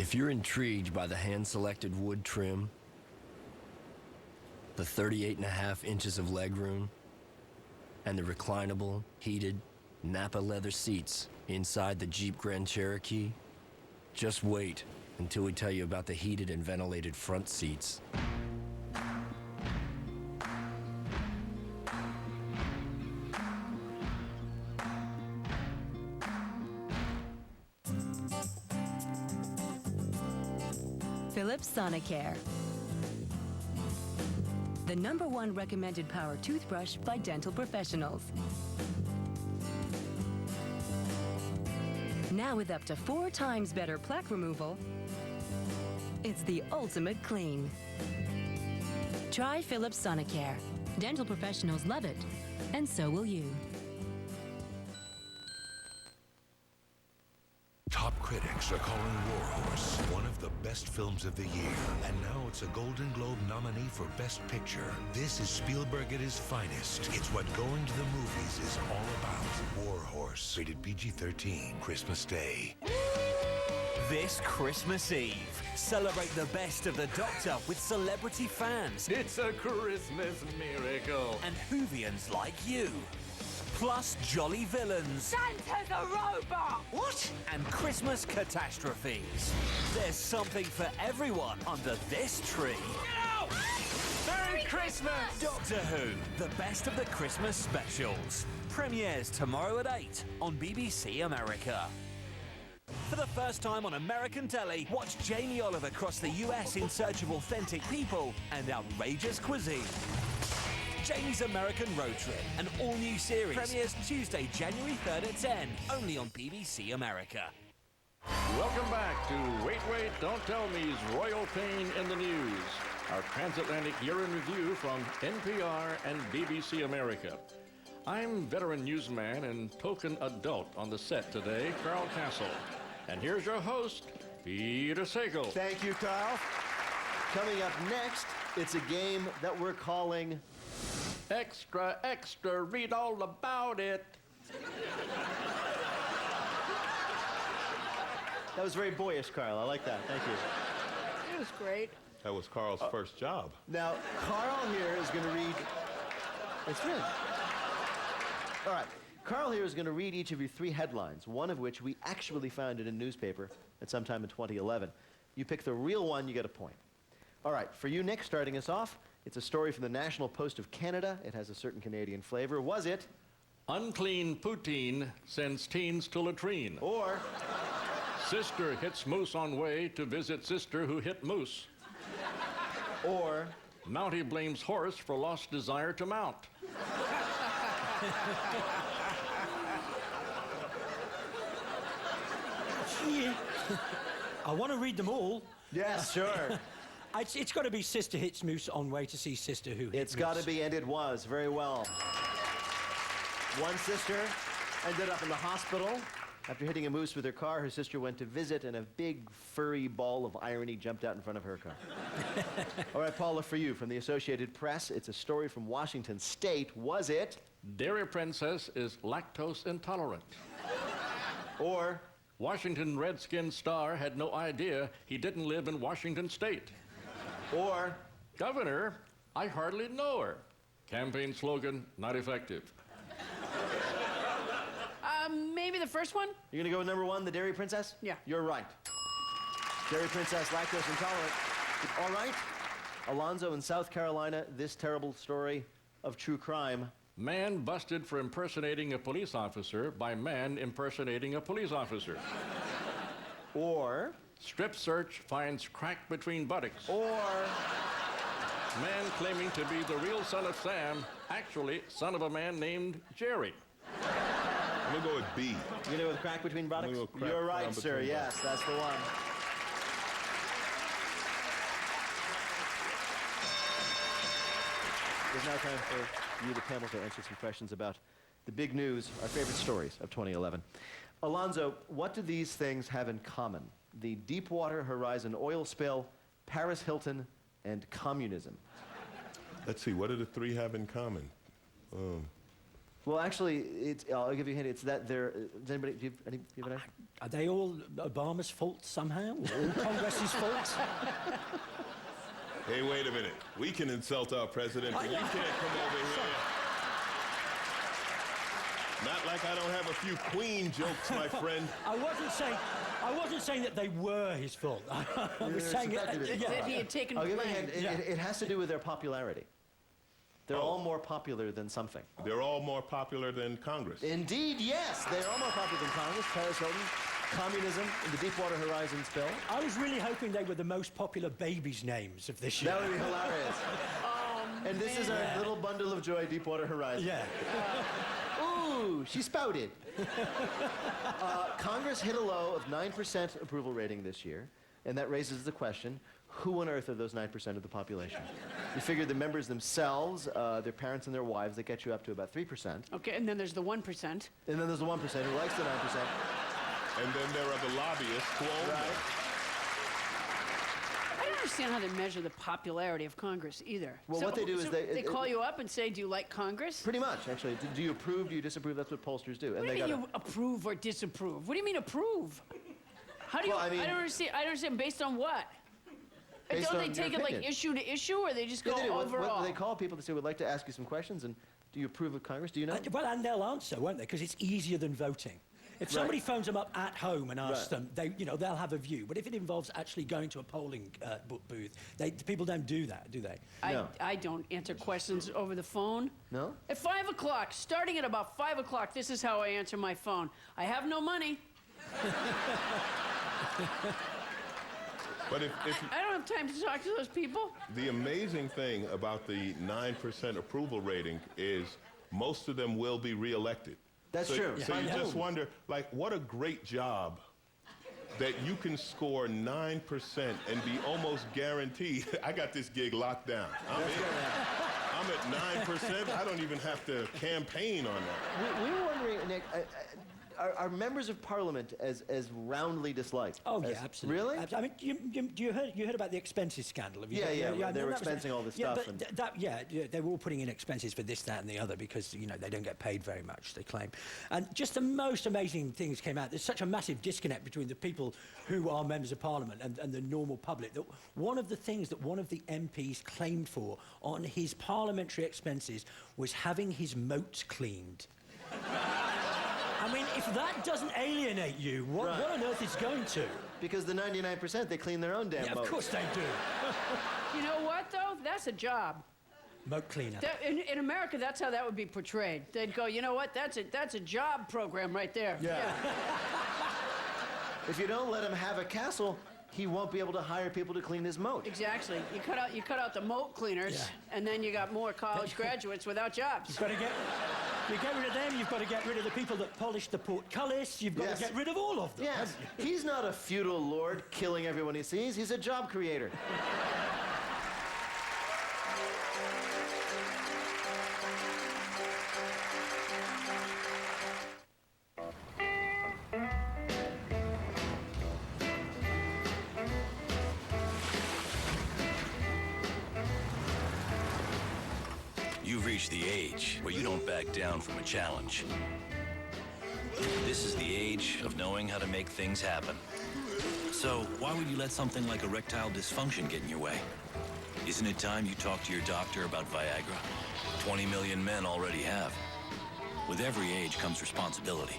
If you're intrigued by the hand-selected wood trim, the 38.5 inches of legroom, and the reclinable, heated Napa leather seats inside the Jeep Grand Cherokee, just wait until we tell you about the heated and ventilated front seats. Philips Sonicare, the #1 recommended power toothbrush by dental professionals. Now with up to 4 times better plaque removal, it's the ultimate clean. Try Philips Sonicare. Dental professionals love it, and so will you. Top critics are calling War Horse one of the best films of the year. And now it's a Golden Globe nominee for Best Picture. This is Spielberg at his finest. It's what going to the movies is all about. War Horse, rated PG-13, Christmas Day. This Christmas Eve, celebrate the best of the Doctor with celebrity fans. It's a Christmas miracle. And Whovians like you. Plus jolly villains. Santa's a robot! What? And Christmas catastrophes. There's something for everyone under this tree. No! Merry Christmas! Doctor Who, the best of the Christmas specials. Premieres tomorrow at 8 on BBC America. For the first time on American telly, watch Jamie Oliver cross the US in search of authentic people and outrageous cuisine. Jamie's American Road Trip, an all-new series, premieres Tuesday, January 3rd at 10, only on BBC America. Welcome back to Wait, Wait, Don't Tell Me's Royal Pain in the News, our transatlantic year in review from NPR and BBC America. I'm veteran newsman and token adult on the set today, Carl Castle. And here's your host, Peter Sagal. Thank you, Carl. Coming up next, it's a game that we're calling Extra, extra, read all about it. That was very boyish, Carl. I like that. Thank you. It was great. That was Carl's first job. Now, Carl here is going to read... It's good. All right. Carl here is going to read each of you 3 headlines, one of which we actually found in a newspaper at some time in 2011. You pick the real one, you get a point. All right. For you, Nick, starting us off, it's a story from the National Post of Canada. It has a certain Canadian flavor. Was it? Unclean poutine sends teens to latrine. Or... Sister hits moose on way to visit sister who hit moose. Or... Mountie blames horse for lost desire to mount. I want to read them all. Yes, sure. It's got to be Sister Hits Moose on way to see Sister Who Hit It's got to Moose. be, and it was. Very well. One sister ended up in the hospital. After hitting a moose with her car, her sister went to visit, and a big, furry ball of irony jumped out in front of her car. All right, Paula, for you, from the Associated Press, it's a story from Washington State. Was it? Dairy Princess is lactose intolerant. Or... Washington Redskin star had no idea he didn't live in Washington State. Or... Governor, I hardly know her. Campaign slogan, not effective. Maybe the first one? You're going to go with number 1, the Dairy Princess? Yeah. You're right. Dairy Princess, lactose intolerant. All right. Alonzo in South Carolina, this terrible story of true crime. Man busted for impersonating a police officer by man impersonating a police officer. Or... Strip search finds crack between buttocks. Or... Man claiming to be the real son of Sam, actually son of a man named Jerry. I'm going to go with B. You're going to go with crack between buttocks? I'm gonna go crack You're right, down sir. between Yes, that's the one. It's now time for you, the panel, to answer some questions about the big news, our favorite stories of 2011. Alonzo, what do these things have in common? The Deepwater Horizon oil spill, Paris Hilton, and communism. Let's see, what do the 3 have in common? Well, actually, I'll give you a hint. It's that there. Does anybody? Do you have an idea? Are they all Obama's fault somehow? All Congress's fault? Hey, wait a minute. We can insult our president, but you can't come over here. Not like I don't have a few Queen jokes, my friend. I wasn't saying that they were his fault. I was saying That he had taken I'll give you a blame. hint. It has to do with their popularity. They're all more popular than something. They're all more popular than Congress. Indeed, yes. They're all more popular than Congress. Paris Hilton, communism, the Deepwater Horizon spill. I was really hoping they were the most popular babies' names of this year. That would be hilarious. And this is our little bundle of joy, Deepwater Horizon. Yeah. Ooh, she spouted. Congress hit a low of 9% approval rating this year, and that raises the question, who on earth are those 9% of the population? You figure the members themselves, their parents and their wives, that get you up to about 3%. Okay, and then there's the 1%. And then there's the 1% who likes the 9%. And then there are the lobbyists who own them. I don't understand how they measure the popularity of Congress either. Well, what they do is they call you up and say, do you like Congress? Pretty much, actually. Do you approve? Do you disapprove? That's what pollsters do. What do you mean you approve or disapprove? What do you mean approve? How do you? Well, I mean- I don't understand. I don't understand. Based on what? Based Don't on they take your it like opinion. issue to issue, or they just go Yeah, they do. overall? They call people to say, we'd like to ask you some questions, and do you approve of Congress? Do you know? Well, and they'll answer, won't they? Because it's easier than voting. If somebody phones them up at home and asks them, they'll have a view. But if it involves actually going to a polling booth, people don't do that, do they? No. I don't answer questions over the phone. No? At 5 o'clock, starting at about 5 o'clock, this is how I answer my phone. I have no money. But if I don't have time to talk to those people. the amazing thing about the 9% approval rating is most of them will be reelected. That's true. So By you just whom? wonder, like, what a great job that you can score 9% and be almost guaranteed, I got this gig locked down. I'm at 9%. I don't even have to campaign on that. We were wondering, Nick, are members of Parliament as roundly disliked? Oh, yeah, absolutely. Really? I mean, you heard about the expenses scandal? Have you Yeah, heard? they were that was- expensing all this yeah, stuff. But they were all putting in expenses for this, that, and the other because, they don't get paid very much, they claim. And just the most amazing things came out. There's such a massive disconnect between the people who are members of Parliament and the normal public that one of the things that one of the MPs claimed for on his parliamentary expenses was having his moat cleaned. I mean, if that doesn't alienate you, what on earth is going to? Because the 99%, they clean their own damn Yeah, of boats. course they do. You know what, though? That's a job. Moat cleaner. In America, that's how that would be portrayed. They'd go, you know what? That's a job program right there. Yeah. If you don't let him have a castle, he won't be able to hire people to clean his moat. Exactly. You cut out the moat cleaners, and then you got more college graduates without jobs. You get rid of them, you've got to get rid of the people that polish the portcullis, you've got to get rid of all of them. Yes. He's not a feudal lord killing everyone he sees. He's a job creator. You've reached the age where you don't back down from a challenge. This is the age of knowing how to make things happen. So why would you let something like erectile dysfunction get in your way? Isn't it time you talk to your doctor about Viagra? 20 million men already have. With every age comes responsibility.